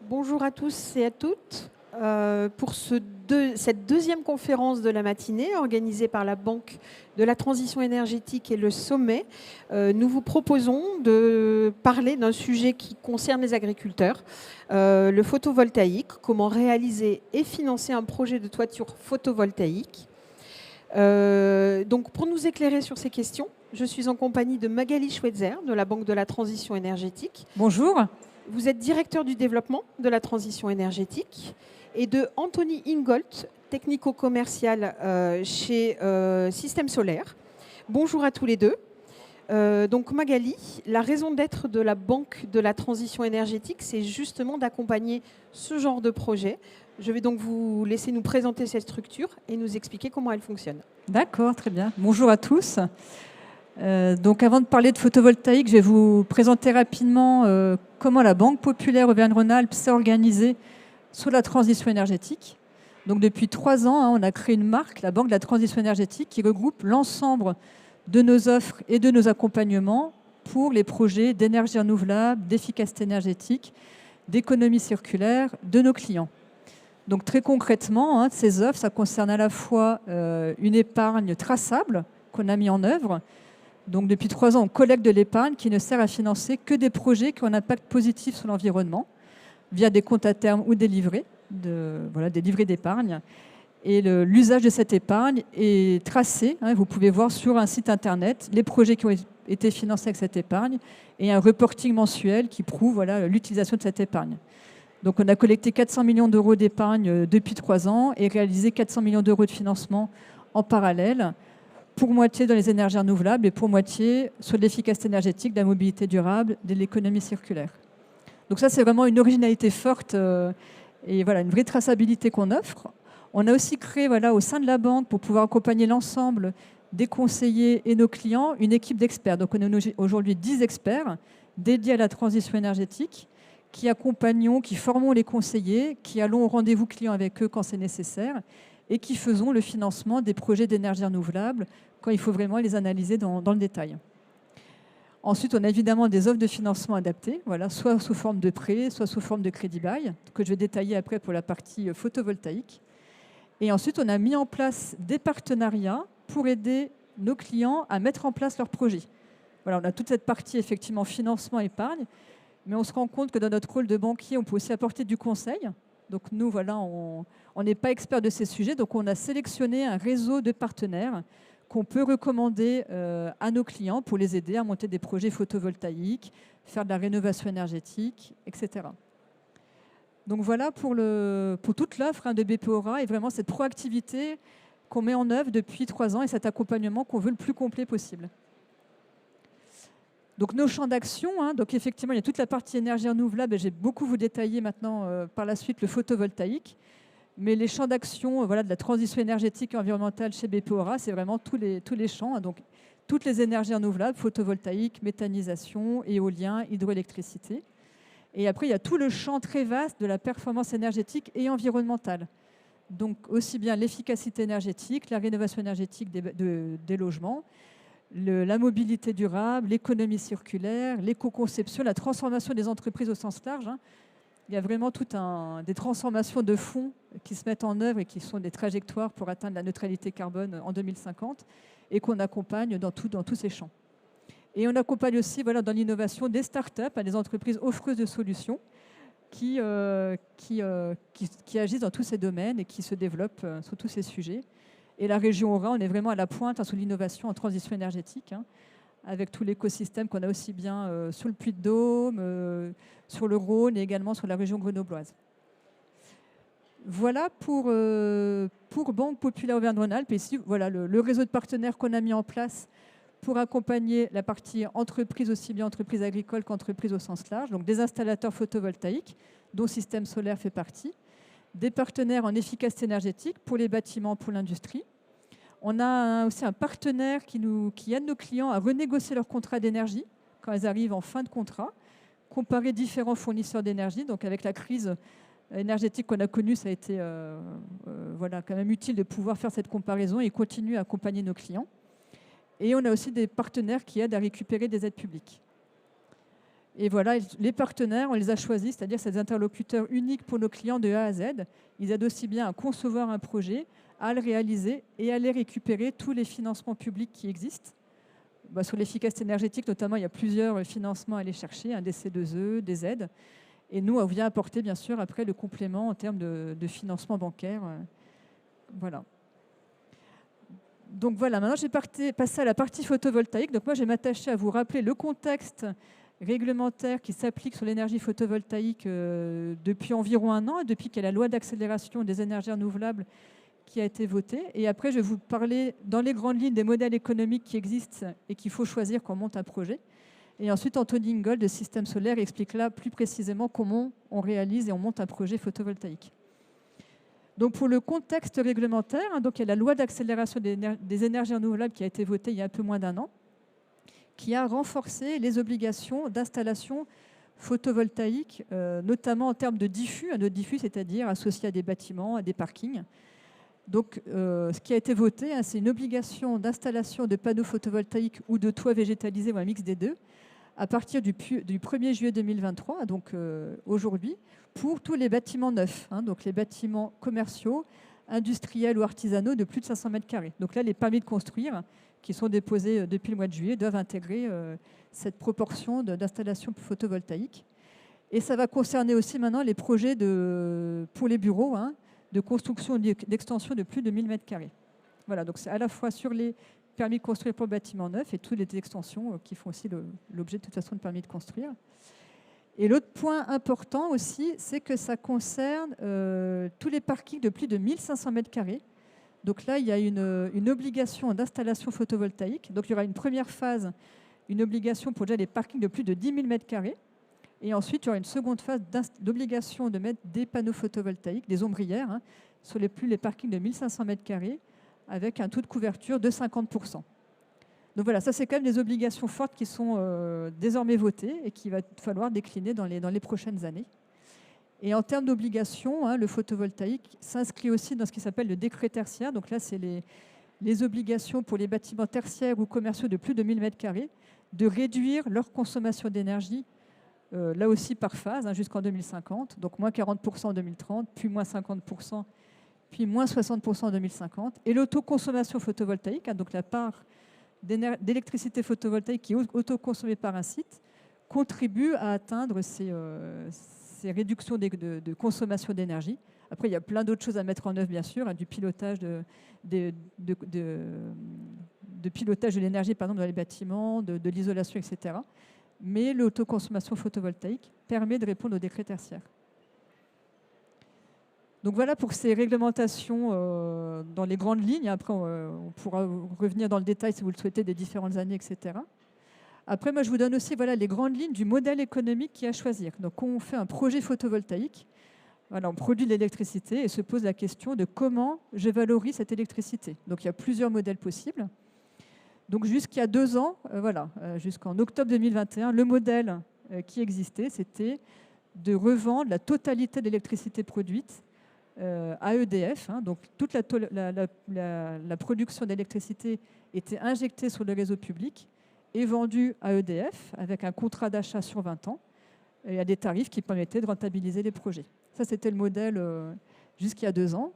Bonjour à tous et à toutes. Pour cette deuxième conférence de la matinée organisée par la Banque de la Transition énergétique et le Sommet, nous vous proposons de parler d'un sujet qui concerne les agriculteurs, le photovoltaïque, comment réaliser et financer un projet de toiture photovoltaïque. Donc pour nous éclairer sur ces questions, je suis en compagnie de Magali Schweitzer de la Banque de la Transition énergétique. Bonjour. Vous êtes directeur du développement de la transition énergétique et de Anthony Ingolt, technico-commercial chez Système Solaire. Bonjour à tous les deux. Donc Magali, la raison d'être de la Banque de la transition énergétique, c'est justement d'accompagner ce genre de projet. Je vais donc vous laisser nous présenter cette structure et nous expliquer comment elle fonctionne. D'accord, très bien. Bonjour à tous. Donc avant de parler de photovoltaïque, je vais vous présenter rapidement comment la Banque populaire Auvergne-Rhône-Alpes s'est organisée sur la transition énergétique. Donc depuis 3 ans, on a créé une marque, la Banque de la transition énergétique, qui regroupe l'ensemble de nos offres et de nos accompagnements pour les projets d'énergie renouvelable, d'efficacité énergétique, d'économie circulaire de nos clients. Donc très concrètement, ces offres, ça concerne à la fois une épargne traçable qu'on a mis en œuvre. Donc depuis 3 ans, on collecte de l'épargne qui ne sert à financer que des projets qui ont un impact positif sur l'environnement via des comptes à terme ou des livrets, des livrets d'épargne. Et l'usage de cette épargne est tracé. Vous pouvez voir sur un site internet les projets qui ont été financés avec cette épargne et un reporting mensuel qui prouve l'utilisation de cette épargne. Donc on a collecté 400 millions d'euros d'épargne depuis 3 ans et réalisé 400 millions d'euros de financement en parallèle, pour moitié dans les énergies renouvelables et pour moitié sur l'efficacité énergétique, de la mobilité durable, de l'économie circulaire. Donc ça, c'est vraiment une originalité forte et une vraie traçabilité qu'on offre. On a aussi créé au sein de la banque, pour pouvoir accompagner l'ensemble des conseillers et nos clients, une équipe d'experts. Donc on est aujourd'hui 10 experts dédiés à la transition énergétique, qui accompagnons, qui formons les conseillers, qui allons au rendez-vous clients avec eux quand c'est nécessaire et qui faisons le financement des projets d'énergie renouvelable quand il faut vraiment les analyser dans le détail. Ensuite, on a évidemment des offres de financement adaptées, soit sous forme de prêt, soit sous forme de crédit bail, que je vais détailler après pour la partie photovoltaïque. Et ensuite, on a mis en place des partenariats pour aider nos clients à mettre en place leurs projets. On a toute cette partie effectivement financement épargne, mais on se rend compte que dans notre rôle de banquier, on peut aussi apporter du conseil. Donc nous, on n'est pas expert de ces sujets, donc on a sélectionné un réseau de partenaires qu'on peut recommander à nos clients pour les aider à monter des projets photovoltaïques, faire de la rénovation énergétique, etc. Donc voilà pour toute l'offre de BPO Aura et vraiment cette proactivité qu'on met en œuvre depuis 3 ans et cet accompagnement qu'on veut le plus complet possible. Donc nos champs d'action, donc effectivement, il y a toute la partie énergie renouvelable et j'ai beaucoup vous détailler maintenant par la suite le photovoltaïque. Mais les champs d'action de la transition énergétique et environnementale chez BPO Aura, c'est vraiment tous les champs. Donc toutes les énergies renouvelables, photovoltaïque, méthanisation, éolien, hydroélectricité. Et après, il y a tout le champ très vaste de la performance énergétique et environnementale. Donc aussi bien l'efficacité énergétique, la rénovation énergétique des logements, la mobilité durable, l'économie circulaire, l'éco-conception, la transformation des entreprises au sens large. Il y a vraiment des transformations de fond qui se mettent en œuvre et qui sont des trajectoires pour atteindre la neutralité carbone en 2050 et qu'on accompagne dans tous ces champs. Et on accompagne aussi dans l'innovation des startups, des entreprises offreuses de solutions qui agissent dans tous ces domaines et qui se développent sur tous ces sujets. Et la région Aura, on est vraiment à la pointe sur l'innovation en transition énergétique, avec tout l'écosystème qu'on a aussi bien sur le Puy-de-Dôme, sur le Rhône et également sur la région grenobloise. Voilà pour Banque Populaire Auvergne-Rhône-Alpes. Et ici, le réseau de partenaires qu'on a mis en place pour accompagner la partie entreprise, aussi bien entreprise agricole qu'entreprise au sens large. Donc des installateurs photovoltaïques, dont Système Solaire fait partie. Des partenaires en efficacité énergétique pour les bâtiments, pour l'industrie. On a aussi un partenaire qui aide nos clients à renégocier leur contrat d'énergie quand ils arrivent en fin de contrat, comparer différents fournisseurs d'énergie. Donc avec la crise énergétique qu'on a connue, ça a été quand même utile de pouvoir faire cette comparaison et continuer à accompagner nos clients. Et on a aussi des partenaires qui aident à récupérer des aides publiques. Et voilà, les partenaires, on les a choisis, c'est-à-dire ces interlocuteurs uniques pour nos clients de A à Z. Ils aident aussi bien à concevoir un projet, à le réaliser et à aller récupérer tous les financements publics qui existent. Sur l'efficacité énergétique, notamment, il y a plusieurs financements à aller chercher, des C2E, des aides. Et nous, on vient apporter, bien sûr, après le complément en termes de financement bancaire. Voilà. Donc voilà, maintenant, j'ai passé à la partie photovoltaïque. Donc moi, je vais m'attacher à vous rappeler le contexte réglementaire qui s'applique sur l'énergie photovoltaïque depuis environ 1 an, et depuis qu'il y a la loi d'accélération des énergies renouvelables qui a été votée. Et après, je vais vous parler dans les grandes lignes des modèles économiques qui existent et qu'il faut choisir quand on monte un projet. Et ensuite, Anthony Ingold de Système Solaire explique là plus précisément comment on réalise et on monte un projet photovoltaïque. Donc pour le contexte réglementaire, donc il y a la loi d'accélération des énergies renouvelables qui a été votée il y a un peu moins d'1 an, qui a renforcé les obligations d'installation photovoltaïque, notamment en termes de diffus, c'est-à-dire associé à des bâtiments, à des parkings. Donc, ce qui a été voté, c'est une obligation d'installation de panneaux photovoltaïques ou de toits végétalisés ou un mix des deux à partir du 1er juillet 2023, donc aujourd'hui, pour tous les bâtiments neufs, donc les bâtiments commerciaux, industriels ou artisanaux de plus de 500 mètres carrés. Donc là, les permis de construire qui sont déposés depuis le mois de juillet doivent intégrer cette proportion d'installation photovoltaïque. Et ça va concerner aussi maintenant les projets pour les bureaux, de construction et d'extension de plus de 1000 mètres carrés. Voilà, donc c'est à la fois sur les permis de construire pour bâtiments neufs et toutes les extensions qui font aussi l'objet de toute façon de permis de construire. Et l'autre point important aussi, c'est que ça concerne tous les parkings de plus de 1500 mètres carrés. Donc là, il y a une obligation d'installation photovoltaïque. Donc il y aura une première phase, une obligation pour déjà les parkings de plus de 10 000 mètres carrés. Et ensuite, il y aura une seconde phase d'obligation de mettre des panneaux photovoltaïques, des ombrières, sur les parkings de 1500 mètres carrés, avec un taux de couverture de 50%. Donc voilà, ça c'est quand même des obligations fortes qui sont désormais votées et qu'il va falloir décliner dans les prochaines années. Et en termes d'obligations, le photovoltaïque s'inscrit aussi dans ce qui s'appelle le décret tertiaire. Donc là, c'est les obligations pour les bâtiments tertiaires ou commerciaux de plus de 1000 mètres carrés de réduire leur consommation d'énergie, là aussi par phase, jusqu'en 2050. Donc moins 40% en 2030, puis moins 50%, puis moins 60% en 2050. Et l'autoconsommation photovoltaïque, donc la part d'électricité photovoltaïque qui est autoconsommée par un site, contribue à atteindre ces réductions de consommation d'énergie. Après, il y a plein d'autres choses à mettre en œuvre, bien sûr, du pilotage de pilotage de l'énergie, par exemple, dans les bâtiments, de l'isolation, etc. Mais l'autoconsommation photovoltaïque permet de répondre au décret tertiaire. Donc voilà pour ces réglementations dans les grandes lignes. Après, on pourra revenir dans le détail si vous le souhaitez des différentes années, etc. Après, moi, je vous donne aussi les grandes lignes du modèle économique qui est à choisir. Donc, on fait un projet photovoltaïque. Voilà, on produit de l'électricité et se pose la question de comment je valorise cette électricité. Donc, il y a plusieurs modèles possibles. Donc, jusqu'à 2 ans, jusqu'en octobre 2021, le modèle qui existait, c'était de revendre la totalité de l'électricité produite à EDF. Donc, toute la production d'électricité était injectée sur le réseau public et vendue à EDF avec un contrat d'achat sur 20 ans et à des tarifs qui permettaient de rentabiliser les projets. Ça, c'était le modèle jusqu'à 2 ans.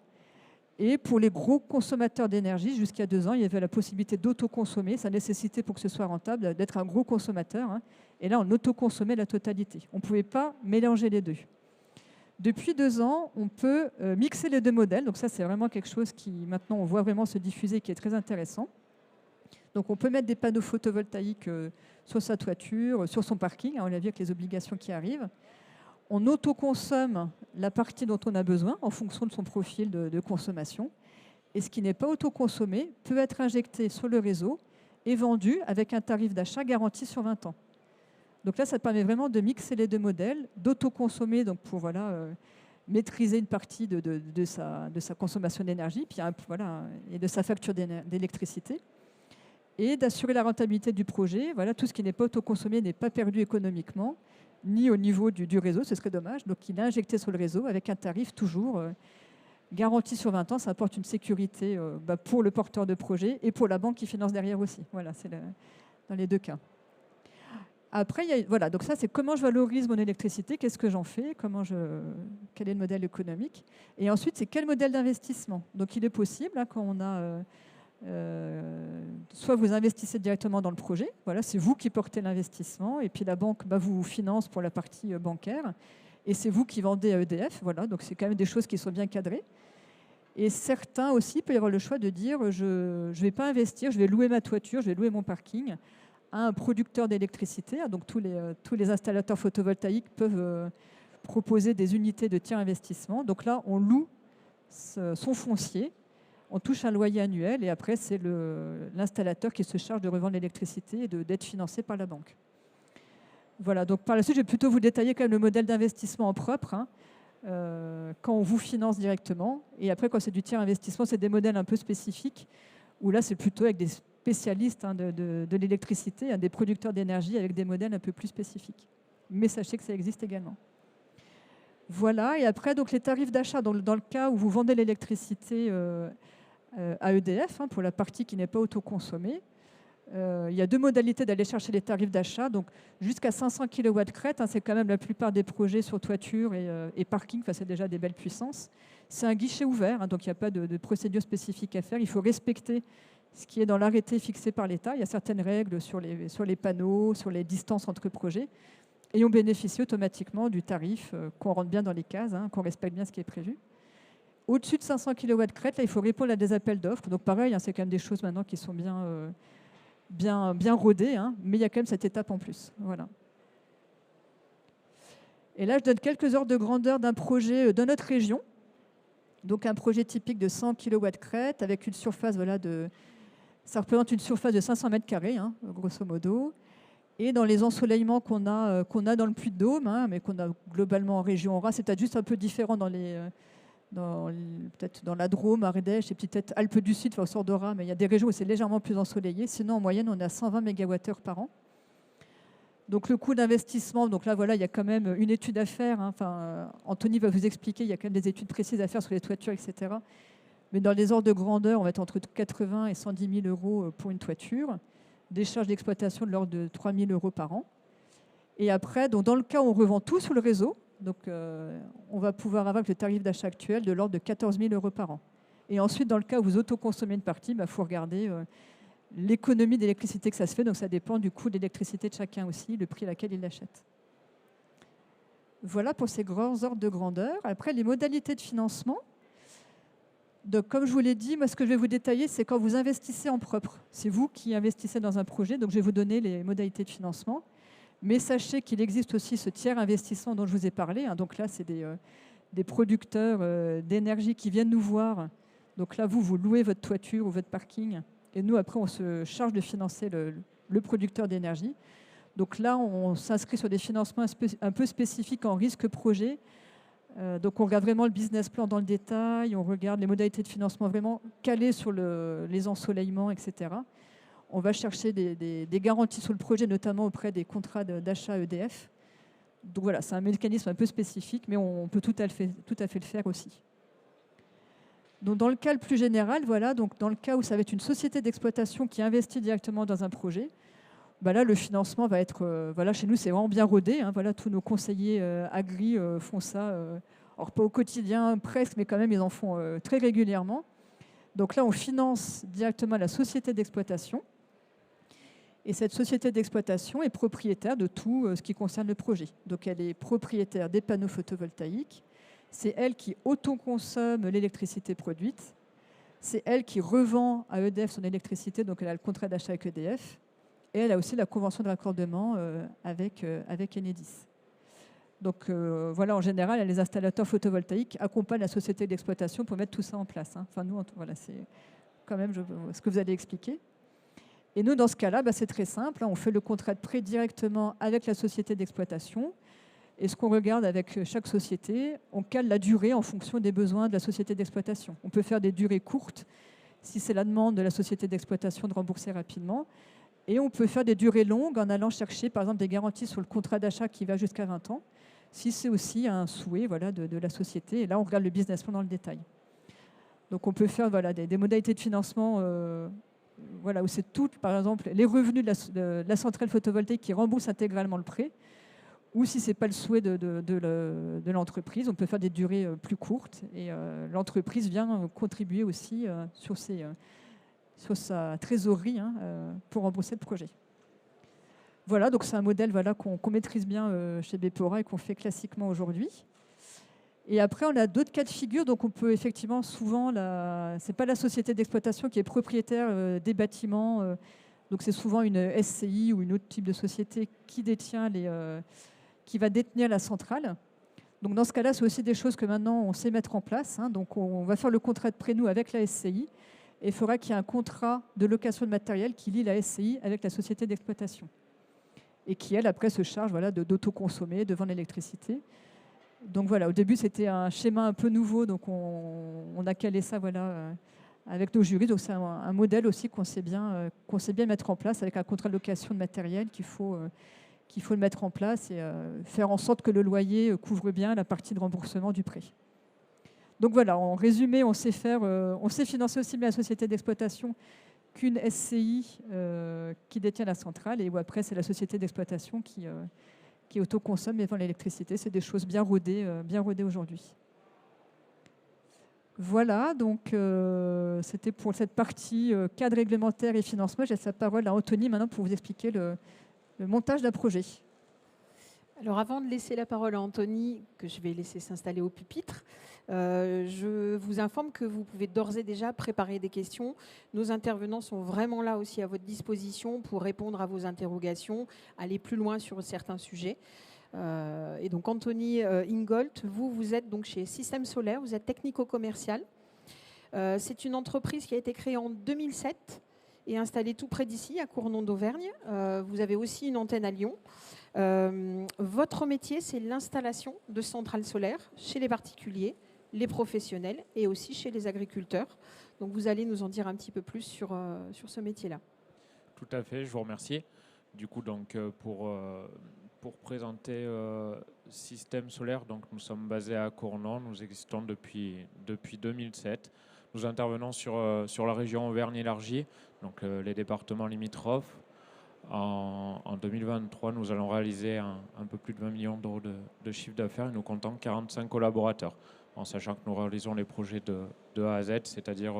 Et pour les gros consommateurs d'énergie, jusqu'à 2 ans, il y avait la possibilité d'autoconsommer. Ça nécessitait, pour que ce soit rentable, d'être un gros consommateur. Et là, on autoconsommait la totalité. On ne pouvait pas mélanger les deux. Depuis 2 ans, on peut mixer les deux modèles. Donc ça, c'est vraiment quelque chose qui, maintenant, on voit vraiment se diffuser, qui est très intéressant. Donc on peut mettre des panneaux photovoltaïques sur sa toiture, sur son parking. On l'a vu avec les obligations qui arrivent. On autoconsomme la partie dont on a besoin en fonction de son profil de consommation. Et ce qui n'est pas autoconsommé peut être injecté sur le réseau et vendu avec un tarif d'achat garanti sur 20 ans. Donc là, ça permet vraiment de mixer les deux modèles, d'autoconsommer pour maîtriser une partie de sa consommation d'énergie et de sa facture d'électricité, et d'assurer la rentabilité du projet. Voilà, tout ce qui n'est pas autoconsommé n'est pas perdu économiquement, ni au niveau du réseau, ce serait dommage. Donc il est injecté sur le réseau avec un tarif toujours garanti sur 20 ans. Ça apporte une sécurité pour le porteur de projet et pour la banque qui finance derrière aussi. Voilà, c'est dans les deux cas. Après, voilà, donc ça, c'est comment je valorise mon électricité, qu'est-ce que j'en fais, quel est le modèle économique. Et ensuite, c'est quel modèle d'investissement. Donc, il est possible, hein, quand on a... soit vous investissez directement dans le projet, voilà, c'est vous qui portez l'investissement, et puis la banque vous finance pour la partie bancaire, et c'est vous qui vendez à EDF, voilà, donc c'est quand même des choses qui sont bien cadrées. Et certains aussi peuvent avoir le choix de dire je ne vais pas investir, je vais louer ma toiture, je vais louer mon parking à un producteur d'électricité. Donc tous les installateurs photovoltaïques peuvent proposer des unités de tiers investissement. Donc là, on loue son foncier, on touche un loyer annuel et après, c'est l'installateur qui se charge de revendre l'électricité et d'être financé par la banque. Voilà, donc par la suite, je vais plutôt vous détailler quand même le modèle d'investissement en propre, hein, quand on vous finance directement. Et après, quand c'est du tiers investissement, c'est des modèles un peu spécifiques, où là, c'est plutôt avec des spécialistes, hein, de l'électricité, hein, des producteurs d'énergie avec des modèles un peu plus spécifiques. Mais sachez que ça existe également. Voilà, et après, donc, les tarifs d'achat, dans le cas où vous vendez l'électricité à EDF, hein, pour la partie qui n'est pas autoconsommée, il y a deux modalités d'aller chercher les tarifs d'achat. Donc, jusqu'à 500 kW crête, hein, c'est quand même la plupart des projets sur toiture et parking, c'est déjà des belles puissances. C'est un guichet ouvert, hein, donc il n'y a pas de procédure spécifique à faire. Il faut respecter ce qui est dans l'arrêté fixé par l'État. Il y a certaines règles sur les panneaux, sur les distances entre projets. Et on bénéficie automatiquement du tarif, qu'on rentre bien dans les cases, hein, qu'on respecte bien ce qui est prévu. Au-dessus de 500 kW crête, là, il faut répondre à des appels d'offres. Donc pareil, hein, c'est quand même des choses maintenant qui sont bien rodées, hein, mais il y a quand même cette étape en plus. Voilà. Et là, je donne quelques ordres de grandeur d'un projet dans notre région. Donc un projet typique de 100 kW crête avec une surface, ça représente une surface de 500 mètres carrés, hein, grosso modo. Et dans les ensoleillements qu'on a dans le Puy-de-Dôme, hein, mais qu'on a globalement en région Aura, c'est peut-être juste un peu différent peut-être dans la Drôme, Ardèche et peut-être Alpes du Sud, au sort d'Aura, mais il y a des régions où c'est légèrement plus ensoleillé. Sinon, en moyenne, on est à 120 MWh par an. Donc le coût d'investissement, donc là, voilà, il y a quand même une étude à faire, hein. Anthony va vous expliquer, il y a quand même des études précises à faire sur les toitures, etc. Mais dans les ordres de grandeur, on va être entre 80 et 110 000 euros pour une toiture. Des charges d'exploitation de l'ordre de 3 000 euros par an. Et après, donc dans le cas où on revend tout sur le réseau, donc, on va pouvoir avoir le tarif d'achat actuel de l'ordre de 14 000 euros par an. Et ensuite, dans le cas où vous autoconsommez une partie, il faut regarder l'économie d'électricité que ça se fait. Donc ça dépend du coût d'électricité de chacun aussi, le prix à laquelle il l'achète. Voilà pour ces grands ordres de grandeur. Après, les modalités de financement. Donc, comme je vous l'ai dit, moi, ce que je vais vous détailler, c'est quand vous investissez en propre. C'est vous qui investissez dans un projet, donc je vais vous donner les modalités de financement. Mais sachez qu'il existe aussi ce tiers investissement dont je vous ai parlé, hein. Donc là, c'est des producteurs d'énergie qui viennent nous voir. Donc là, vous louez votre toiture ou votre parking. Et nous, après, on se charge de financer le producteur d'énergie. Donc là, on s'inscrit sur des financements un peu spécifiques en risque projet. Donc on regarde vraiment le business plan dans le détail, on regarde les modalités de financement vraiment calées sur les ensoleillements, etc. On va chercher des garanties sur le projet, notamment auprès des contrats d'achat EDF. Donc voilà, c'est un mécanisme un peu spécifique, mais on peut tout à fait le faire aussi. Donc dans le cas le plus général, voilà, donc dans le cas où ça va être une société d'exploitation qui investit directement dans un projet, là, le financement va être... chez nous, c'est vraiment bien rodé, hein. Voilà, tous nos conseillers agri font ça. Alors, pas au quotidien, presque, mais quand même, ils en font très régulièrement. Donc là, on finance directement la société d'exploitation. Et cette société d'exploitation est propriétaire de tout ce qui concerne le projet. Donc, elle est propriétaire des panneaux photovoltaïques. C'est elle qui autoconsomme l'électricité produite. C'est elle qui revend à EDF son électricité. Donc, elle a le contrat d'achat avec EDF. Et elle a aussi la convention de raccordement avec Enedis. Donc voilà, en général, les installateurs photovoltaïques accompagnent la société d'exploitation pour mettre tout ça en place, hein. Enfin, nous, voilà, c'est quand même ce que vous allez expliquer. Et nous, dans ce cas-là, c'est très simple, hein. On fait le contrat de prêt directement avec la société d'exploitation. Et ce qu'on regarde avec chaque société, on cale la durée en fonction des besoins de la société d'exploitation. On peut faire des durées courtes si c'est la demande de la société d'exploitation de rembourser rapidement. Et on peut faire des durées longues en allant chercher, par exemple, des garanties sur le contrat d'achat qui va jusqu'à 20 ans, si c'est aussi un souhait, voilà, de la société. Et là, on regarde le business plan dans le détail. Donc, on peut faire, voilà, des modalités de financement voilà, où c'est tout, par exemple, les revenus de la centrale photovoltaïque qui remboursent intégralement le prêt, ou si ce n'est pas le souhait de l'entreprise, on peut faire des durées plus courtes, et l'entreprise vient contribuer aussi sur sa trésorerie pour rembourser le projet. Voilà, donc c'est un modèle qu'on maîtrise bien chez Bpora et qu'on fait classiquement aujourd'hui. Et après, on a d'autres cas de figure. Donc, on peut effectivement souvent, c'est pas la société d'exploitation qui est propriétaire des bâtiments. Donc, c'est souvent une SCI ou une autre type de société qui qui va détenir la centrale. Donc, dans ce cas-là, c'est aussi des choses que maintenant on sait mettre en place. Donc, on va faire le contrat de prêt nous avec la SCI et il faudra qu'il y ait un contrat de location de matériel qui lie la SCI avec la société d'exploitation et qui, elle, après, se charge d'autoconsommer, de vendre l'électricité. Donc voilà, au début c'était un schéma un peu nouveau, donc on a calé ça avec nos jurys. Donc c'est un modèle aussi qu'on sait bien mettre en place avec un contrat de location de matériel qu'il faut le mettre en place et faire en sorte que le loyer couvre bien la partie de remboursement du prêt. Donc voilà, en résumé, on sait financer aussi bien la société d'exploitation qu'une SCI qui détient la centrale, et où après c'est la société d'exploitation qui autoconsomme et vend l'électricité. C'est des choses bien rodées aujourd'hui. Voilà, donc c'était pour cette partie cadre réglementaire et financement. Je laisse la parole à Anthony maintenant pour vous expliquer le montage d'un projet. Alors avant de laisser la parole à Anthony, que je vais laisser s'installer au pupitre, je vous informe que vous pouvez d'ores et déjà préparer des questions. Nos intervenants sont vraiment là aussi à votre disposition pour répondre à vos interrogations, aller plus loin sur certains sujets. Et donc Anthony Ingolt, vous êtes donc chez Système Solaire, vous êtes technico-commercial. C'est une entreprise qui a été créée en 2007 et installée tout près d'ici, à Cournon d'Auvergne. Vous avez aussi une antenne à Lyon. Votre métier, c'est l'installation de centrales solaires chez les particuliers, les professionnels et aussi chez les agriculteurs. Donc vous allez nous en dire un petit peu plus sur ce métier-là. Tout à fait, je vous remercie. Du coup, donc, pour présenter Système Solaire, donc, nous sommes basés à Cournon, nous existons depuis 2007. Nous intervenons sur la région Auvergne-Élargie, donc les départements limitrophes. En 2023, nous allons réaliser un peu plus de 20 millions d'euros de chiffre d'affaires et nous comptons 45 collaborateurs, en sachant que nous réalisons les projets de A à Z, c'est-à-dire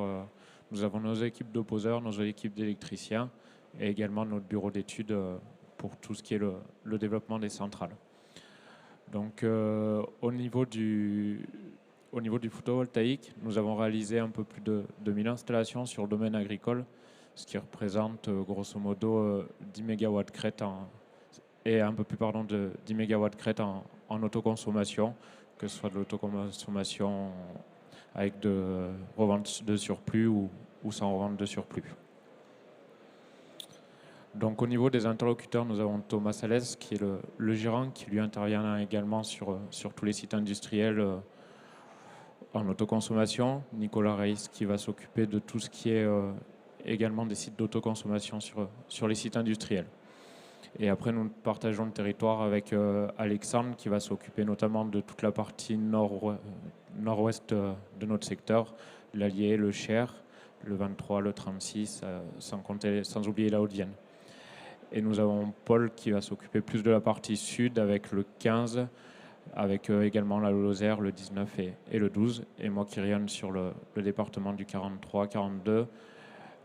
nous avons nos équipes d'opposeurs, nos équipes d'électriciens et également notre bureau d'études pour tout ce qui est le développement des centrales. Donc au niveau du photovoltaïque, nous avons réalisé un peu plus de 1000 installations sur le domaine agricole, ce qui représente grosso modo 10 MW crête et un peu plus de 10 MW crête en autoconsommation, que ce soit de l'autoconsommation avec de revente de surplus ou sans revente de surplus. Donc au niveau des interlocuteurs, nous avons Thomas Salès qui est le gérant, qui lui intervient également sur tous les sites industriels en autoconsommation. Nicolas Reis qui va s'occuper de tout ce qui est également des sites d'autoconsommation sur les sites industriels. Et après, nous partageons le territoire avec Alexandre qui va s'occuper notamment de toute la partie nord-ouest de notre secteur, l'Allier, le Cher, le 23, le 36, sans oublier la Haute-Vienne. Et nous avons Paul qui va s'occuper plus de la partie sud avec le 15, avec également la Lozère, le 19 et le 12. Et moi qui rayonne sur le département du 43, 42,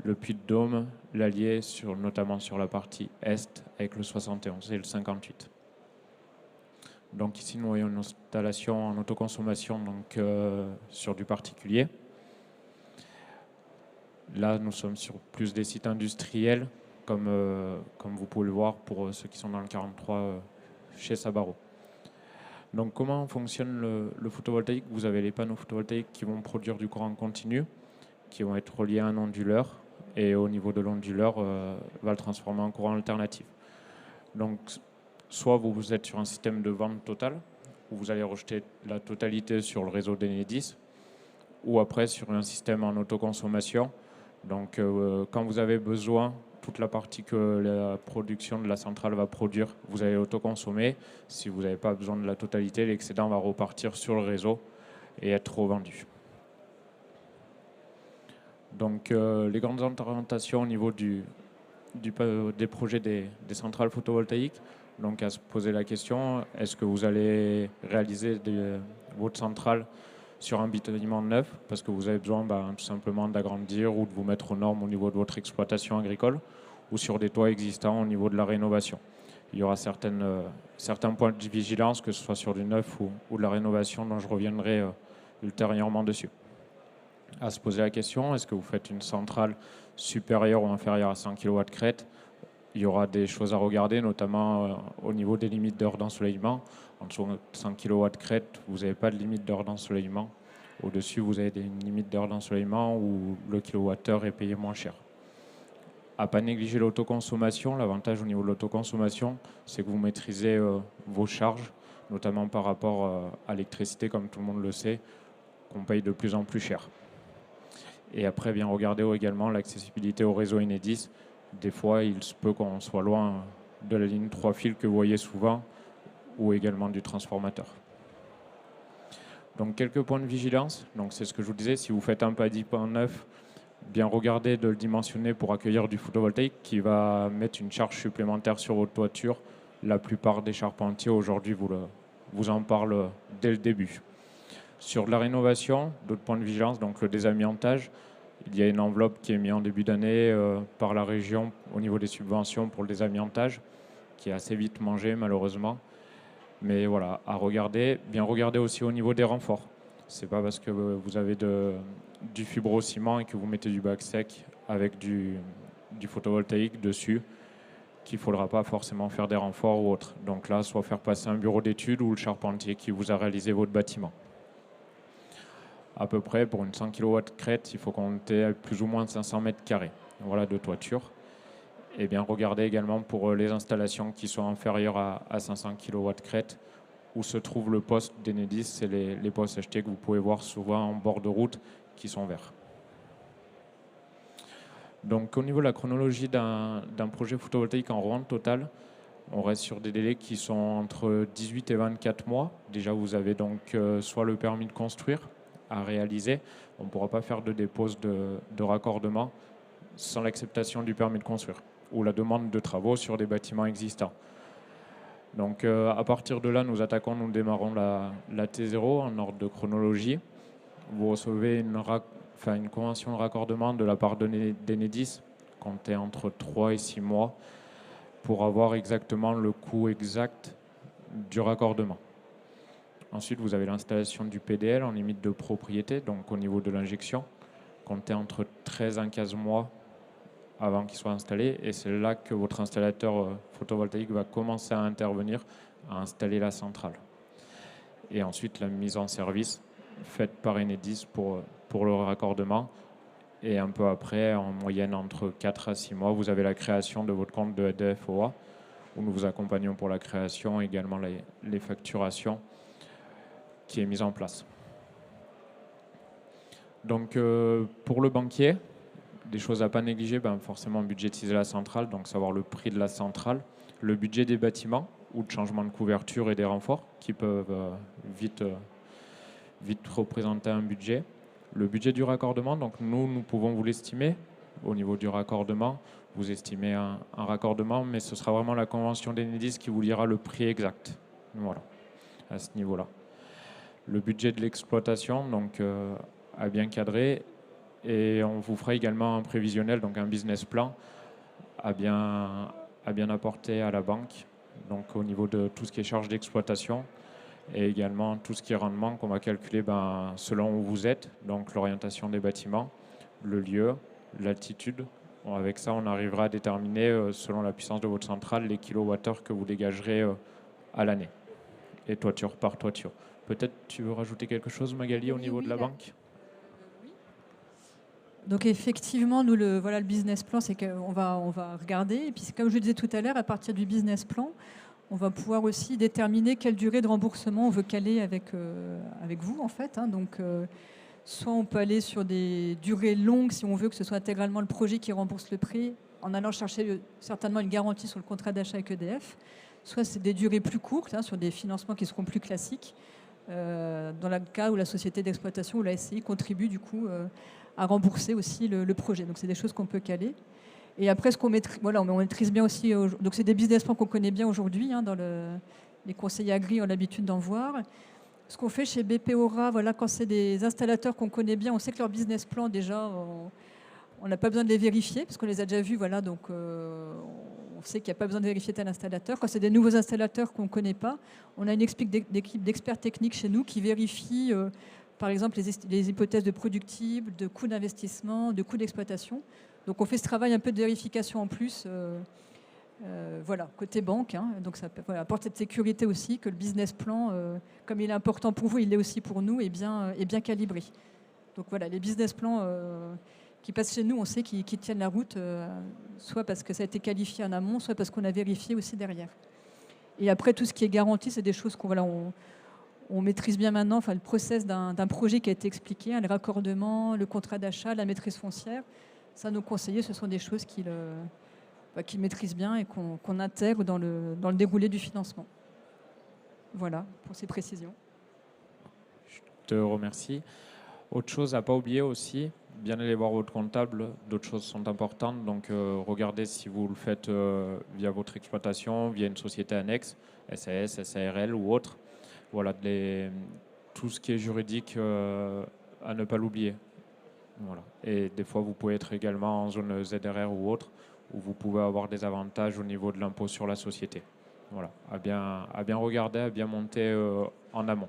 le Puy-de-Dôme, l'Allier, notamment sur la partie est avec le 71 et le 58. Donc ici, nous voyons une installation en autoconsommation donc, sur du particulier. Là, nous sommes sur plus des sites industriels, comme vous pouvez le voir pour ceux qui sont dans le 43 chez Sabaro. Donc comment fonctionne le photovoltaïque? Vous avez les panneaux photovoltaïques qui vont produire du courant continu, qui vont être reliés à un onduleur, et au niveau de l'onduleur, va le transformer en courant alternatif. Donc soit vous êtes sur un système de vente totale, où vous allez rejeter la totalité sur le réseau d'Enedis, ou après sur un système en autoconsommation. Donc quand vous avez besoin, toute la partie que la production de la centrale va produire, vous allez autoconsommer. Si vous n'avez pas besoin de la totalité, l'excédent va repartir sur le réseau et être revendu. Donc les grandes orientations au niveau des projets des centrales photovoltaïques, donc à se poser la question, est-ce que vous allez réaliser votre centrale sur un bâtiment neuf parce que vous avez besoin tout simplement d'agrandir ou de vous mettre aux normes au niveau de votre exploitation agricole, ou sur des toits existants au niveau de la rénovation. Il y aura certains points de vigilance, que ce soit sur du neuf ou de la rénovation, dont je reviendrai ultérieurement dessus. À se poser la question, est-ce que vous faites une centrale supérieure ou inférieure à 100 kW crête? Il y aura des choses à regarder, notamment au niveau des limites d'heure d'ensoleillement. En dessous de 100 kW crête, vous n'avez pas de limite d'heure d'ensoleillement. Au-dessus, vous avez une limite d'heure d'ensoleillement où le kilowattheure est payé moins cher. À ne pas négliger l'autoconsommation. L'avantage au niveau de l'autoconsommation, c'est que vous maîtrisez vos charges, notamment par rapport à l'électricité, comme tout le monde le sait, qu'on paye de plus en plus cher. Et après, bien regarder également l'accessibilité au réseau Enedis. Des fois, il se peut qu'on soit loin de la ligne 3 fils que vous voyez souvent, ou également du transformateur. Donc quelques points de vigilance. Donc c'est ce que je vous disais, si vous faites un PADI neuf, bien regarder de le dimensionner pour accueillir du photovoltaïque qui va mettre une charge supplémentaire sur votre toiture. La plupart des charpentiers aujourd'hui vous en parlent dès le début. Sur de la rénovation, d'autres points de vigilance, donc le désamiantage. Il y a une enveloppe qui est mise en début d'année par la région au niveau des subventions pour le désamiantage, qui est assez vite mangé malheureusement. Mais voilà, à regarder. Bien regarder aussi au niveau des renforts. C'est pas parce que vous avez du fibrociment et que vous mettez du bac sec avec du photovoltaïque dessus qu'il ne faudra pas forcément faire des renforts ou autre. Donc là, soit faire passer un bureau d'études ou le charpentier qui vous a réalisé votre bâtiment. À peu près, pour une 100 kW crête, il faut compter plus ou moins 500 mètres carrés de toiture. Et bien regardez également pour les installations qui sont inférieures à 500 kW crête, où se trouve le poste d'Enedis. C'est les postes achetés que vous pouvez voir souvent en bord de route qui sont verts. Donc au niveau de la chronologie d'un projet photovoltaïque en revente totale, on reste sur des délais qui sont entre 18 et 24 mois. Déjà, vous avez donc soit le permis de construire à réaliser. On ne pourra pas faire de dépose de raccordement sans l'acceptation du permis de construire ou la demande de travaux sur des bâtiments existants. Donc à partir de là, nous démarrons la T0 en ordre de chronologie. Vous recevez une convention de raccordement de la part d'Enedis, comptée entre 3 et 6 mois, pour avoir exactement le coût exact du raccordement. Ensuite, vous avez l'installation du PDL en limite de propriété, donc au niveau de l'injection, comptée entre 13 et 15 mois avant qu'il soit installé. Et c'est là que votre installateur photovoltaïque va commencer à intervenir, à installer la centrale. Et ensuite, la mise en service faite par Enedis pour le raccordement. Et un peu après, en moyenne entre 4 à 6 mois, vous avez la création de votre compte de EDF-OA, où nous vous accompagnons pour la création, également les facturations qui est mise en place. Donc pour le banquier, des choses à ne pas négliger, forcément budgétiser la centrale, donc savoir le prix de la centrale, le budget des bâtiments ou de changement de couverture et des renforts qui peuvent vite représenter un budget. Le budget du raccordement, donc nous pouvons vous l'estimer. Au niveau du raccordement, vous estimez un raccordement, mais ce sera vraiment la convention d'Enedis qui vous dira le prix exact. Voilà, à ce niveau-là. Le budget de l'exploitation, donc à bien cadrer, et on vous fera également un prévisionnel, donc un business plan à bien apporter à la banque, donc au niveau de tout ce qui est charge d'exploitation et également tout ce qui est rendement qu'on va calculer selon où vous êtes, donc l'orientation des bâtiments, le lieu, l'altitude. Bon, avec ça, on arrivera à déterminer, selon la puissance de votre centrale, les kilowattheures que vous dégagerez à l'année, et toiture par toiture. Peut-être tu veux rajouter quelque chose, Magali, au niveau de la banque ? Oui. Donc effectivement, nous, le business plan, c'est qu'on va regarder. Et puis, comme je le disais tout à l'heure, à partir du business plan, on va pouvoir aussi déterminer quelle durée de remboursement on veut caler avec vous, en fait. Donc, soit on peut aller sur des durées longues, si on veut que ce soit intégralement le projet qui rembourse le prix, en allant chercher certainement une garantie sur le contrat d'achat avec EDF. Soit c'est des durées plus courtes, sur des financements qui seront plus classiques, dans le cas où la société d'exploitation ou la SCI contribue du coup à rembourser aussi le projet. Donc c'est des choses qu'on peut caler. Et après, ce qu'on maîtrise, voilà, on maîtrise bien aussi. Donc c'est des business plans qu'on connaît bien aujourd'hui. Hein, les conseillers agri ont l'habitude d'en voir. Ce qu'on fait chez BP Aura, voilà, quand c'est des installateurs qu'on connaît bien, on sait que leur business plan déjà, on n'a pas besoin de les vérifier parce qu'on les a déjà vus. Voilà, donc on sait qu'il n'y a pas besoin de vérifier tel installateur. Quand c'est des nouveaux installateurs qu'on ne connaît pas, on a une équipe d'experts techniques chez nous qui vérifie, par exemple, les hypothèses de productible, de coûts d'investissement, de coûts d'exploitation. Donc on fait ce travail un peu de vérification en plus, voilà, côté banque. Hein. Donc ça apporte cette sécurité aussi que le business plan, comme il est important pour vous, il l'est aussi pour nous, est bien calibré. Donc voilà, les business plans qui passent chez nous, on sait qu'ils tiennent la route, soit parce que ça a été qualifié en amont, soit parce qu'on a vérifié aussi derrière. Et après, tout ce qui est garanti, c'est des choses on maîtrise bien maintenant, enfin, le process d'un projet qui a été expliqué, hein, le raccordement, le contrat d'achat, la maîtrise foncière. Ça, nos conseillers, ce sont des choses qu'ils maîtrisent bien et qu'on intègre dans le déroulé du financement. Voilà, pour ces précisions. Je te remercie. Autre chose à ne pas oublier aussi, bien aller voir votre comptable, d'autres choses sont importantes. Donc, regardez si vous le faites via votre exploitation, via une société annexe, SAS, SARL ou autre. Voilà, tout ce qui est juridique, à ne pas l'oublier. Voilà. Et des fois, vous pouvez être également en zone ZRR ou autre, où vous pouvez avoir des avantages au niveau de l'impôt sur la société. Voilà, à bien regarder, à bien monter en amont.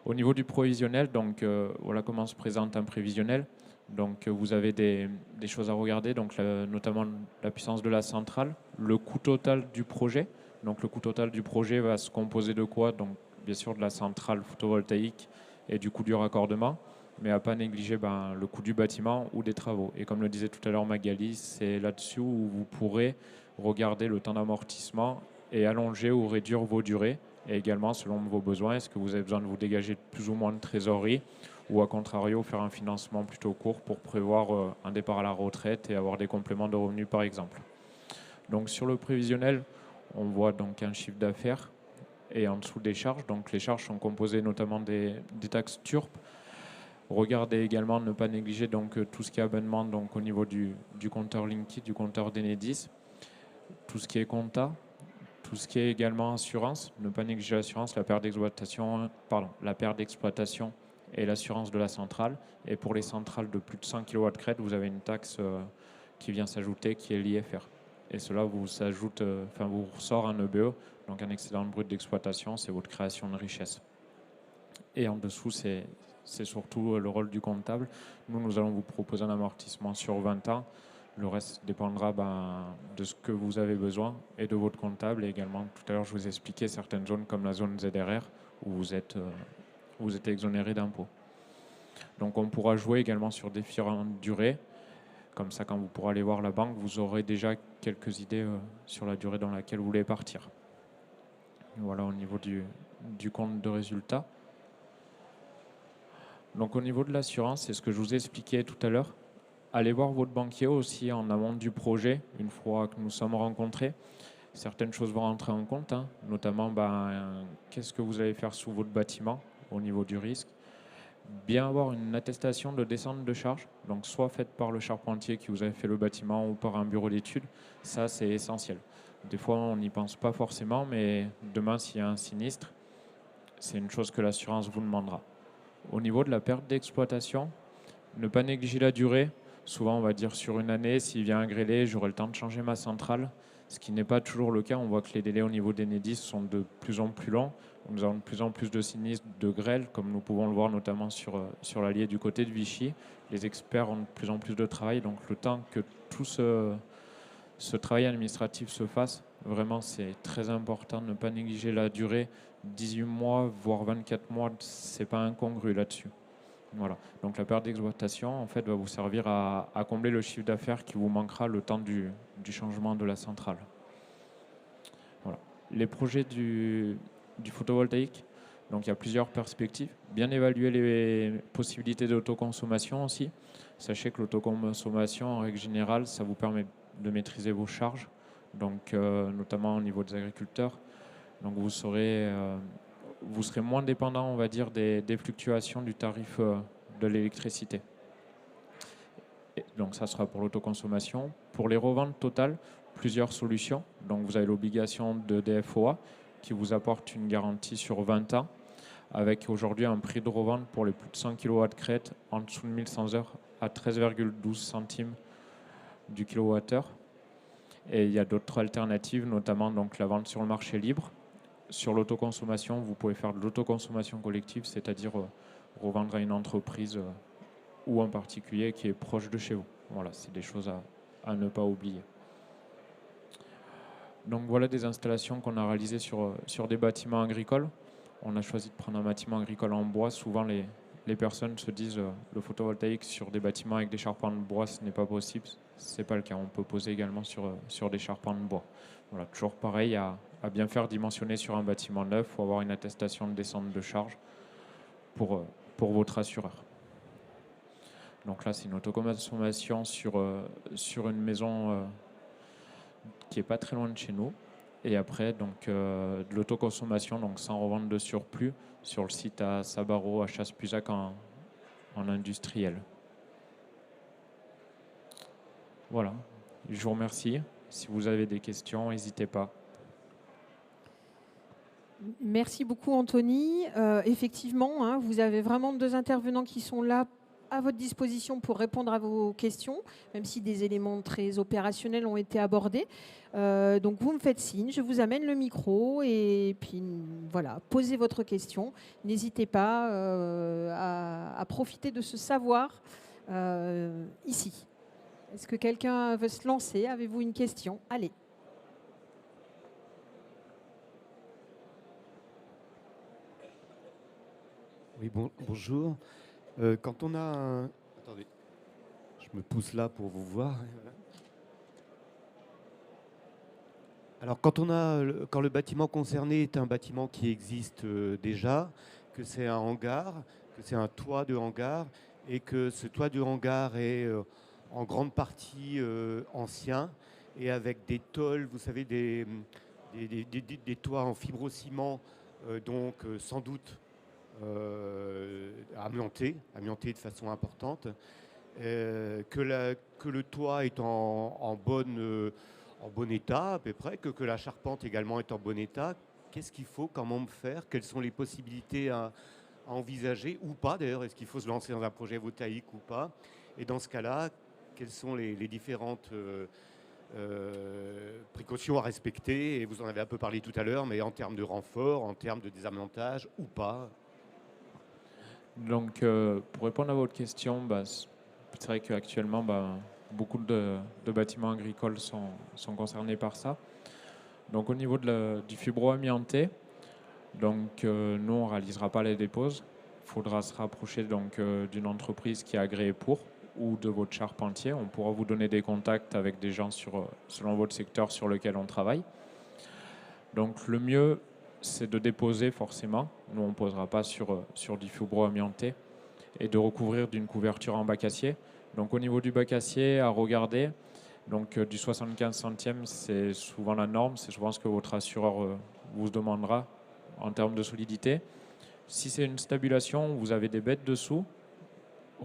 Au niveau du provisionnel, donc voilà comment se présente un prévisionnel. Donc vous avez des choses à regarder, donc notamment la puissance de la centrale, le coût total du projet. Donc le coût total du projet va se composer de quoi? Donc bien sûr de la centrale photovoltaïque et du coût du raccordement, mais à ne pas négliger le coût du bâtiment ou des travaux. Et comme le disait tout à l'heure Magali, c'est là-dessus où vous pourrez regarder le temps d'amortissement et allonger ou réduire vos durées. Et également, selon vos besoins, est-ce que vous avez besoin de vous dégager plus ou moins de trésorerie ou à contrario, faire un financement plutôt court pour prévoir un départ à la retraite et avoir des compléments de revenus par exemple. Donc sur le prévisionnel, on voit donc un chiffre d'affaires et en dessous des charges. Donc les charges sont composées notamment des taxes TURP. Regardez également, ne pas négliger donc, tout ce qui est abonnement donc, au niveau du compteur Linky, du compteur d'Enedis, tout ce qui est compta, tout ce qui est également assurance, ne pas négliger l'assurance, la perte d'exploitation et l'assurance de la centrale. Et pour les centrales de plus de 100 kW crête, vous avez une taxe qui vient s'ajouter, qui est l'IFR. Et cela vous ressort un EBE, donc un excédent brut d'exploitation, c'est votre création de richesse. Et en dessous, c'est surtout le rôle du comptable. Nous allons vous proposer un amortissement sur 20 ans. Le reste dépendra de ce que vous avez besoin et de votre comptable. Et également, tout à l'heure, je vous ai expliqué certaines zones comme la zone ZRR où vous êtes exonéré d'impôts. Donc on pourra jouer également sur différentes durées. Comme ça, quand vous pourrez aller voir la banque, vous aurez déjà quelques idées sur la durée dans laquelle vous voulez partir. Voilà au niveau du compte de résultat. Donc au niveau de l'assurance, c'est ce que je vous ai expliqué tout à l'heure. Allez voir votre banquier aussi en amont du projet, une fois que nous sommes rencontrés. Certaines choses vont rentrer en compte, hein, notamment qu'est-ce que vous allez faire sous votre bâtiment au niveau du risque. Bien avoir une attestation de descente de charge, donc soit faite par le charpentier qui vous a fait le bâtiment ou par un bureau d'études, ça c'est essentiel. Des fois on n'y pense pas forcément, mais demain s'il y a un sinistre, c'est une chose que l'assurance vous demandera. Au niveau de la perte d'exploitation, ne pas négliger la durée. Souvent, on va dire sur une année, s'il vient un grêlé, j'aurai le temps de changer ma centrale, ce qui n'est pas toujours le cas. On voit que les délais au niveau d'Enedis sont de plus en plus longs. Nous avons de plus en plus de sinistres de grêle, comme nous pouvons le voir notamment sur l'Allier du côté de Vichy. Les experts ont de plus en plus de travail, donc le temps que tout ce travail administratif se fasse, vraiment c'est très important de ne pas négliger la durée. 18 mois, voire 24 mois, c'est pas incongru là-dessus. Voilà. Donc la perte d'exploitation en fait va vous servir à combler le chiffre d'affaires qui vous manquera le temps du changement de la centrale. Voilà. Les projets du photovoltaïque, donc il y a plusieurs perspectives. Bien évaluer les possibilités d'autoconsommation aussi. Sachez que l'autoconsommation en règle générale, ça vous permet de maîtriser vos charges, donc notamment au niveau des agriculteurs. Donc vous serez moins dépendant, on va dire, des fluctuations du tarif de l'électricité. Donc ça sera pour l'autoconsommation. Pour les reventes totales, plusieurs solutions. Donc vous avez l'obligation de DFOA qui vous apporte une garantie sur 20 ans, avec aujourd'hui un prix de revente pour les plus de 100 kW crête en dessous de 1100 heures à 13,12 centimes du kilowattheure. Et il y a d'autres alternatives, notamment donc la vente sur le marché libre. Sur l'autoconsommation, vous pouvez faire de l'autoconsommation collective, c'est-à-dire revendre à une entreprise ou un particulier qui est proche de chez vous. Voilà, c'est des choses à ne pas oublier. Donc voilà des installations qu'on a réalisées sur des bâtiments agricoles. On a choisi de prendre un bâtiment agricole en bois. Souvent, les personnes se disent le photovoltaïque sur des bâtiments avec des charpents de bois, ce n'est pas possible. Ce n'est pas le cas. On peut poser également sur des charpents de bois. Voilà, toujours pareil, à bien faire dimensionner sur un bâtiment neuf. Il faut avoir une attestation de descente de charge pour votre assureur. Donc là, c'est une autoconsommation sur une maison qui n'est pas très loin de chez nous. Et après, donc, de l'autoconsommation, donc sans revente de surplus, sur le site à Sabaro, à Chasse-Puzac en industriel. Voilà, je vous remercie. Si vous avez des questions, n'hésitez pas. Merci beaucoup Anthony. Effectivement, hein, vous avez vraiment 2 intervenants qui sont là à votre disposition pour répondre à vos questions, même si des éléments très opérationnels ont été abordés. Donc vous me faites signe, je vous amène le micro et puis voilà, posez votre question. N'hésitez pas à profiter de ce savoir ici. Est-ce que quelqu'un veut se lancer? Avez-vous une question? Allez. Oui, bonjour. Quand on a un... Attendez, je me pousse là pour vous voir. Alors, quand le bâtiment concerné est un bâtiment qui existe déjà, que c'est un hangar, que c'est un toit de hangar, et que ce toit de hangar est en grande partie ancien, et avec des tôles, vous savez, des toits en fibrociment, donc sans doute amianté de façon importante, que le toit est en bon état à peu près, que la charpente également est en bon état. Qu'est-ce qu'il faut quand même faire? Quelles sont les possibilités à envisager ou pas d'ailleurs? Est-ce qu'il faut se lancer dans un projet photovoltaïque ou pas? Et dans ce cas-là, quelles sont les différentes précautions à respecter? Et vous en avez un peu parlé tout à l'heure, mais en termes de renfort, en termes de désamiantage ou pas? Donc, pour répondre à votre question, c'est vrai qu'actuellement, beaucoup de bâtiments agricoles sont concernés par ça. Donc, au niveau du fibro-amianté, donc, nous, on ne réalisera pas les déposes. Il faudra se rapprocher d'une entreprise qui est agréée pour, ou de votre charpentier. On pourra vous donner des contacts avec des gens selon votre secteur sur lequel on travaille. Donc, le mieux, c'est de déposer forcément. Nous, on ne posera pas sur du fibro-amianté et de recouvrir d'une couverture en bac acier. Donc au niveau du bac acier, à regarder, donc du 75 centièmes, c'est souvent la norme, c'est souvent ce que votre assureur vous demandera en termes de solidité. Si c'est une stabulation, vous avez des bêtes dessous,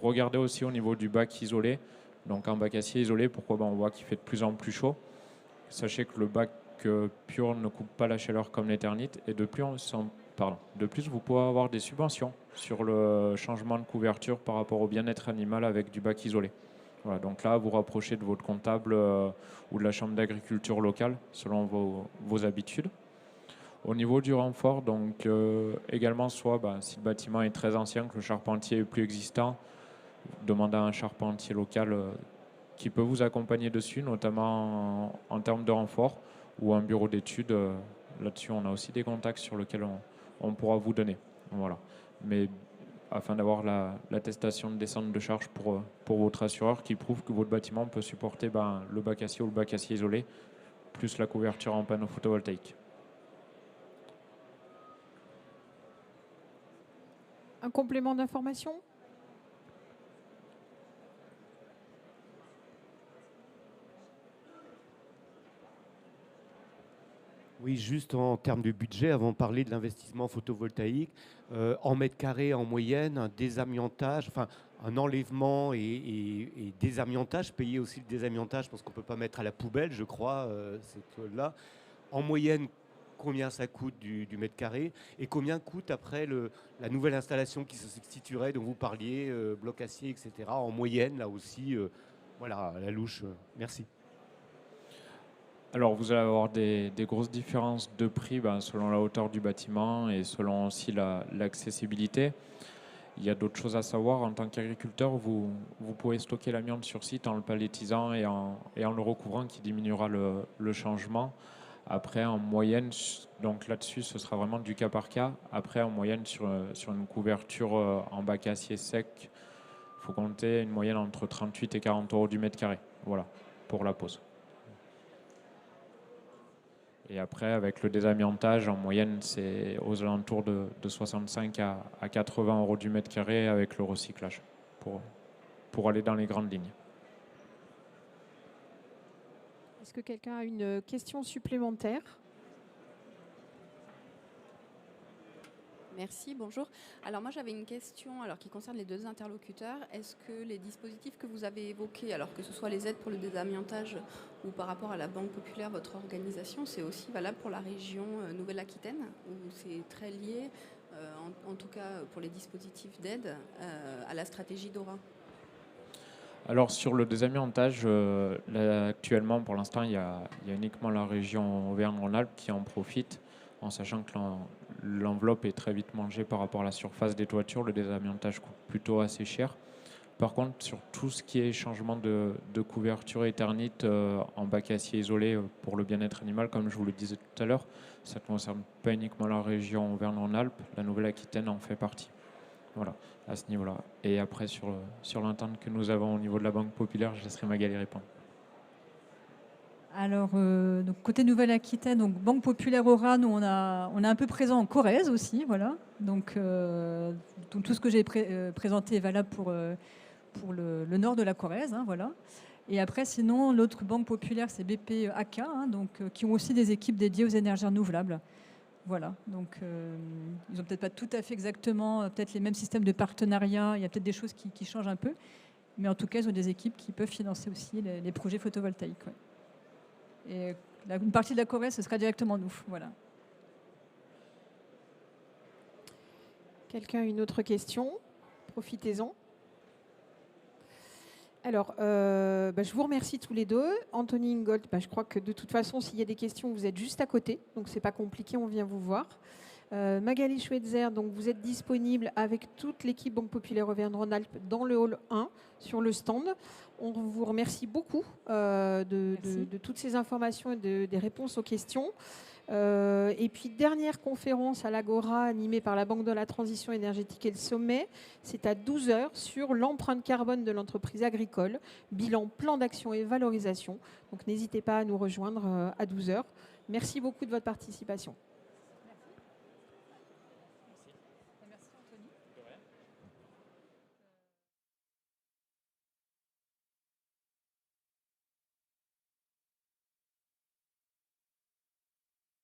regardez aussi au niveau du bac isolé. Donc un bac acier isolé, pourquoi? On voit qu'il fait de plus en plus chaud. Sachez que le bac pur ne coupe pas la chaleur comme l'éternite, et de plus, vous pouvez avoir des subventions sur le changement de couverture par rapport au bien-être animal avec du bac isolé. Voilà, donc là, vous rapprochez de votre comptable ou de la chambre d'agriculture locale selon vos habitudes. Au niveau du renfort, donc également, soit si le bâtiment est très ancien, que le charpentier est plus existant, demandez à un charpentier local qui peut vous accompagner dessus, notamment en termes de renfort, ou un bureau d'études. Là-dessus, on a aussi des contacts sur lesquels on pourra vous donner. Voilà. Mais afin d'avoir l'attestation de descente de charge pour votre assureur qui prouve que votre bâtiment peut supporter le bac acier ou le bac acier isolé, plus la couverture en panneaux photovoltaïques. Un complément d'information? Oui, juste en termes de budget, avant de parler de l'investissement photovoltaïque, en mètres carrés en moyenne, un désamiantage, enfin un enlèvement et désamiantage, payer aussi le désamiantage parce qu'on ne peut pas mettre à la poubelle, je crois, cette toile-là. En moyenne, combien ça coûte du mètre carré et combien coûte après la nouvelle installation qui se substituerait, dont vous parliez, bloc acier, etc. En moyenne, là aussi, voilà, à la louche. Merci. Alors, vous allez avoir des grosses différences de prix selon la hauteur du bâtiment et selon aussi l'accessibilité. Il y a d'autres choses à savoir. En tant qu'agriculteur, vous pouvez stocker l'amiante sur site en le palettisant et en le recouvrant, qui diminuera le changement. Après, en moyenne, donc là-dessus, ce sera vraiment du cas par cas. Après, en moyenne, sur une couverture en bac acier sec, il faut compter une moyenne entre 38 et 40 euros du mètre carré. Voilà, pour la pose. Et après, avec le désamiantage, en moyenne, c'est aux alentours de 65 à 80 euros du mètre carré avec le recyclage, pour aller dans les grandes lignes. Est-ce que quelqu'un a une question supplémentaire? Merci, bonjour. Alors moi j'avais une question qui concerne les deux interlocuteurs. Est-ce que les dispositifs que vous avez évoqués, alors que ce soit les aides pour le désamiantage ou par rapport à la Banque Populaire, votre organisation, c'est aussi valable pour la région Nouvelle-Aquitaine, où c'est très lié, en tout cas pour les dispositifs d'aide, à la stratégie DORA? Alors sur le désamiantage, là, actuellement, pour l'instant, il y a uniquement la région Auvergne-Rhône-Alpes qui en profite, en sachant que l'enveloppe est très vite mangée par rapport à la surface des toitures. Le désamiantage coûte plutôt assez cher. Par contre, sur tout ce qui est changement de couverture éternite en bac acier isolé pour le bien-être animal, comme je vous le disais tout à l'heure, ça ne concerne pas uniquement la région Auvergne-Rhône-Alpes, la Nouvelle-Aquitaine en fait partie. Voilà, à ce niveau-là. Et après, sur l'entente que nous avons au niveau de la Banque Populaire, je laisserai Magali répondre. Alors, donc, côté Nouvelle-Aquitaine, donc Banque Populaire Aura, nous on est un peu présent en Corrèze aussi, voilà. Donc tout ce que j'ai présenté est valable pour le nord de la Corrèze, hein, voilà. Et après, sinon, l'autre banque populaire, c'est BP AK, hein, donc qui ont aussi des équipes dédiées aux énergies renouvelables. Voilà, donc ils n'ont peut-être pas tout à fait exactement peut-être les mêmes systèmes de partenariat, il y a peut-être des choses qui changent un peu, mais en tout cas, ils ont des équipes qui peuvent financer aussi les projets photovoltaïques. Ouais. Et une partie de la Corrèze, ce sera directement nous. Voilà. Quelqu'un a une autre question? Profitez-en. Alors, je vous remercie tous les deux. Anthony Ingold, je crois que de toute façon, s'il y a des questions, vous êtes juste à côté. Donc, ce n'est pas compliqué, on vient vous voir. Magali Schweitzer, donc vous êtes disponible avec toute l'équipe Banque Populaire Auvergne-Rhône-Alpes dans le hall 1 sur le stand. On vous remercie beaucoup de toutes ces informations et des réponses aux questions. Et puis, dernière conférence à l'Agora animée par la Banque de la Transition énergétique et le Sommet. C'est à 12h sur l'empreinte carbone de l'entreprise agricole, bilan, plan d'action et valorisation. Donc, n'hésitez pas à nous rejoindre à 12h. Merci beaucoup de votre participation.